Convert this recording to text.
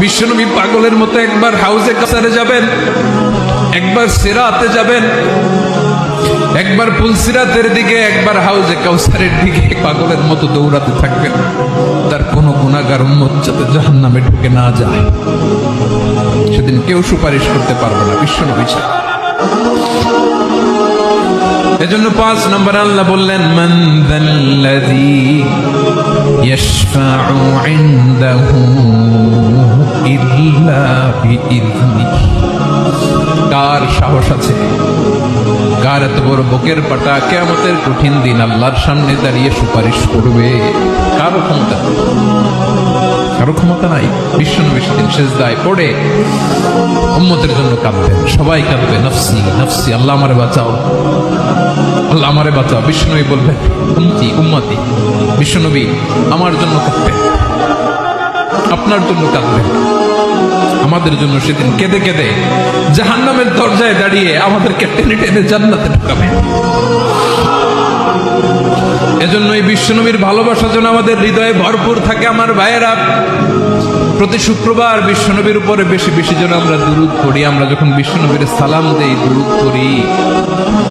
বিশ্বনবী পাগলের মতো একবার হাউজে কাসারে যাবেন, একবার সিরাতে যাবেন, একবার পুলসিরাতের দিকে, একবার হাউজে কাউসারের দিকে পাগলের মতো দৌড়াতে থাকবেন। তার কোনো গুনাহগার উম্মত যাতে জাহান্নামে ঢুকে না যায়, সেদিন কেউ সুপারিশ করতে পারবে না বিশ্বনবী ছাড়া। এজন্য 5 নম্বর আল্লাহ বললেন, মান যাল্লাযী ইয়াশফাউ ইনদাহু ইল্লা বিইযনিহি। কার সাহস আছে, কার এত বড় বুকের পাটা কিয়ামতের কঠিন দিন আল্লাহর সামনে দাঁড়িয়ে সুপারিশ করবে? কারো ক্ষমতা, কারো ক্ষমতা নাই। বিশ্বনবী সেদিন সেজদায় পড়ে উম্মতের জন্য কাঁদবেন, সবাই কাঁদবে, নফসি নফসি, আল্লাহ আমারে বাঁচাও, আল্লাহ আমারে বাঁচাও। বিশ্বনবী বলবেন, উম্মতি উম্মতি। বিশ্বনবী আমার জন্য কাঁদবেন, আপনার জন্য কাঁদবেন, আমাদের জন্য সেদিন কেঁদে কেঁদে জাহান্নামের দরজায় দাঁড়িয়ে আমাদেরকে টেনে টেনে জান্নাতে ঢুকাবেন। এজন্য এই বিশ্বনবীর ভালোবাসা যেন আমাদের হৃদয়ে ভরপুর থাকে। আমার ভাইয়েরা, প্রতি শুক্রবার বিশ্বনবীর উপরে বেশি বেশি যেন আমরা দুরূদ পড়ি। আমরা যখন বিশ্বনবীর সালাম দেই, দুরূদ পড়ি,